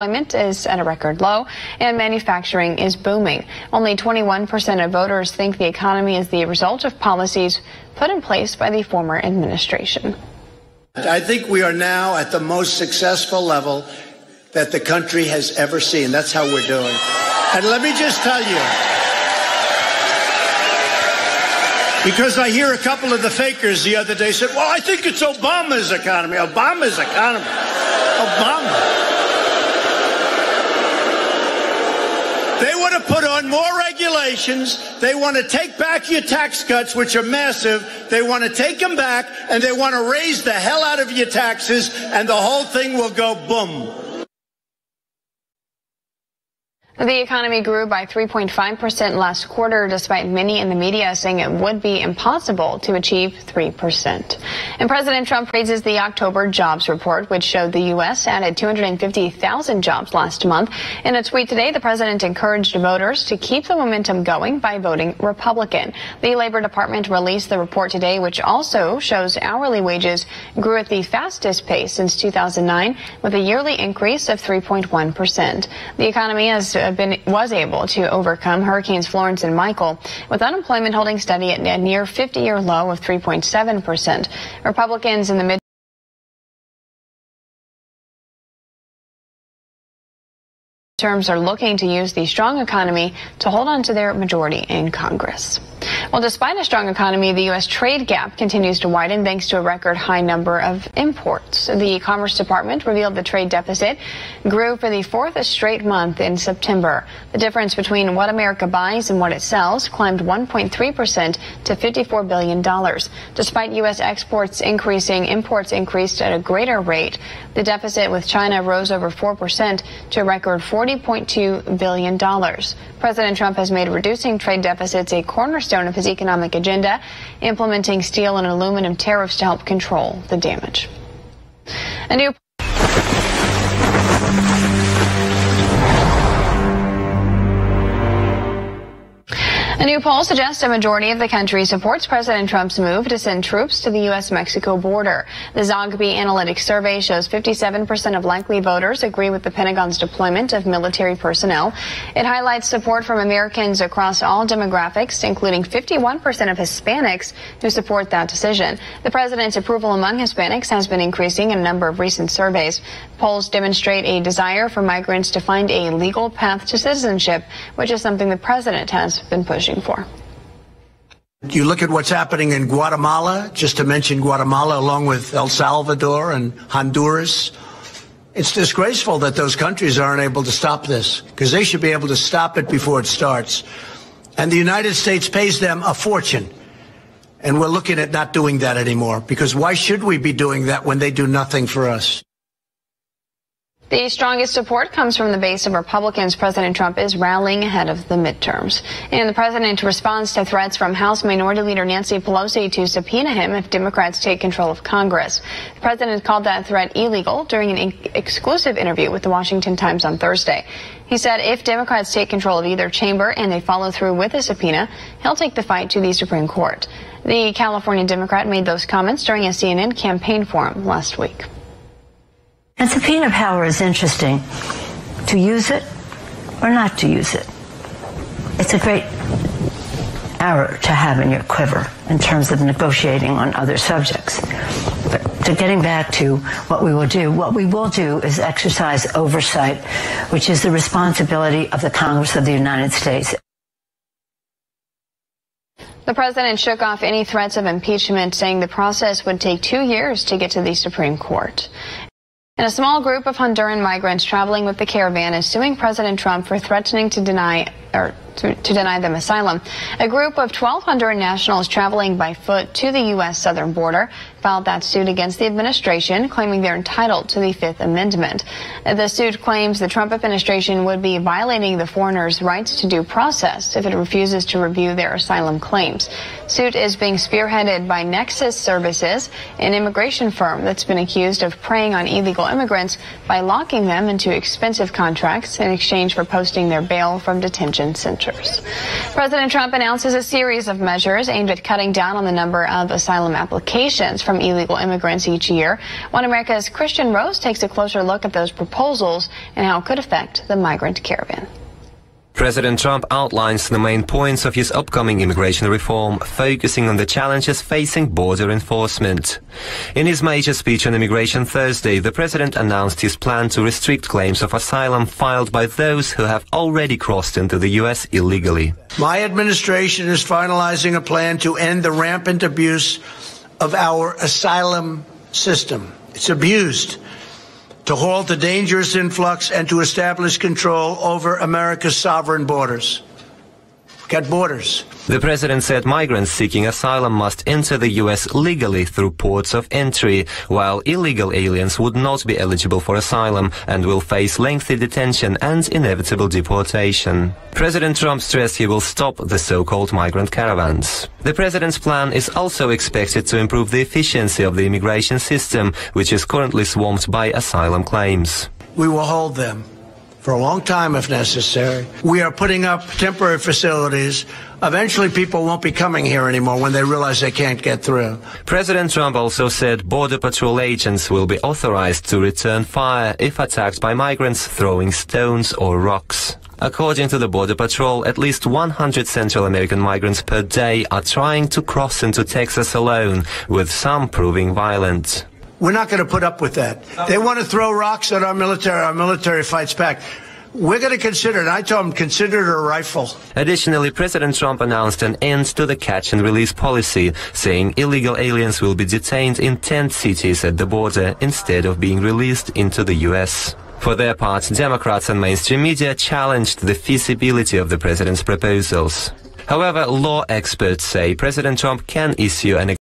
Employment is at a record low, and manufacturing is booming. Only 21% of voters think the economy is the result of policies put in place by the former administration. I think we are now at the most successful level that the country has ever seen. That's how we're doing. And let me just tell you, because I hear a couple of the fakers the other day said, well, I think it's Obama's economy. Obama's economy. Obama. They want to put on more regulations. They want to take back your tax cuts, which are massive. They want to take them back, and they want to raise the hell out of your taxes, and the whole thing will go boom. The economy grew by 3.5% last quarter, despite many in the media saying it would be impossible to achieve 3%. And President Trump praises the October jobs report, which showed the U.S. added 250,000 jobs last month. In a tweet today, the president encouraged voters to keep the momentum going by voting Republican. The Labor Department released the report today, which also shows hourly wages grew at the fastest pace since 2009, with a yearly increase of 3.1%. The economy was able to overcome Hurricanes Florence and Michael, with unemployment holding steady at a near 50-year low of 3.7%. Republicans in the midterms are looking to use the strong economy to hold on to their majority in Congress. Well, despite a strong economy, the U.S. trade gap continues to widen thanks to a record high number of imports. The Commerce Department revealed the trade deficit grew for the fourth straight month in September. The difference between what America buys and what it sells climbed 1.3% to $54 billion. Despite U.S. exports increasing, imports increased at a greater rate. The deficit with China rose over 4% to a record $40.2 billion. President Trump has made reducing trade deficits a cornerstone of his economic agenda, implementing steel and aluminum tariffs to help control the damage. A new poll suggests a majority of the country supports President Trump's move to send troops to the U.S.-Mexico border. The Zogby Analytics survey shows 57% of likely voters agree with the Pentagon's deployment of military personnel. It highlights support from Americans across all demographics, including 51% of Hispanics who support that decision. The president's approval among Hispanics has been increasing in a number of recent surveys. Polls demonstrate a desire for migrants to find a legal path to citizenship, which is something the president has been pushing for. You look at what's happening in Guatemala, just to mention Guatemala, along with El Salvador and Honduras. It's disgraceful that those countries aren't able to stop this, because they should be able to stop it before it starts. And the United States pays them a fortune. And we're looking at not doing that anymore, because why should we be doing that when they do nothing for us? The strongest support comes from the base of Republicans. President Trump is rallying ahead of the midterms. And the president responds to threats from House Minority Leader Nancy Pelosi to subpoena him if Democrats take control of Congress. The president called that threat illegal during an exclusive interview with the Washington Times on Thursday. He said if Democrats take control of either chamber and they follow through with a subpoena, he'll take the fight to the Supreme Court. The California Democrat made those comments during a CNN campaign forum last week. And subpoena power is interesting. To use it or not to use it. It's a great arrow to have in your quiver in terms of negotiating on other subjects. But to getting back to what we will do is exercise oversight, which is the responsibility of the Congress of the United States. The president shook off any threats of impeachment, saying the process would take 2 years to get to the Supreme Court. And a small group of Honduran migrants traveling with the caravan is suing President Trump for threatening to deny them asylum. A group of 12 Honduran nationals traveling by foot to the U.S. southern border filed that suit against the administration, claiming they're entitled to the Fifth Amendment. The suit claims the Trump administration would be violating the foreigners' rights to due process if it refuses to review their asylum claims. Suit is being spearheaded by Nexus Services, an immigration firm that's been accused of preying on illegal immigrants by locking them into expensive contracts in exchange for posting their bail from detention centers. pressures. President Trump announces a series of measures aimed at cutting down on the number of asylum applications from illegal immigrants each year. One America's Christian Rose takes a closer look at those proposals and how it could affect the migrant caravan. President Trump outlines the main points of his upcoming immigration reform, focusing on the challenges facing border enforcement. In his major speech on immigration Thursday, the president announced his plan to restrict claims of asylum filed by those who have already crossed into the U.S. illegally. My administration is finalizing a plan to end the rampant abuse of our asylum system. It's abused. To halt the dangerous influx and to establish control over America's sovereign borders. Got borders. The president said migrants seeking asylum must enter the U.S. legally through ports of entry, while illegal aliens would not be eligible for asylum and will face lengthy detention and inevitable deportation. President Trump stressed he will stop the so-called migrant caravans. The president's plan is also expected to improve the efficiency of the immigration system, which is currently swamped by asylum claims. We will hold them for a long time if necessary. We are putting up temporary facilities. Eventually people won't be coming here anymore when they realize they can't get through. President Trump also said Border Patrol agents will be authorized to return fire if attacked by migrants throwing stones or rocks. According to the Border Patrol, at least 100 Central American migrants per day are trying to cross into Texas alone, with some proving violent. We're not going to put up with that. They want to throw rocks at our military fights back. We're going to consider it. I told them, consider it a rifle. Additionally, President Trump announced an end to the catch and release policy, saying illegal aliens will be detained in 10 cities at the border instead of being released into the U.S. For their part, Democrats and mainstream media challenged the feasibility of the president's proposals. However, law experts say President Trump can issue an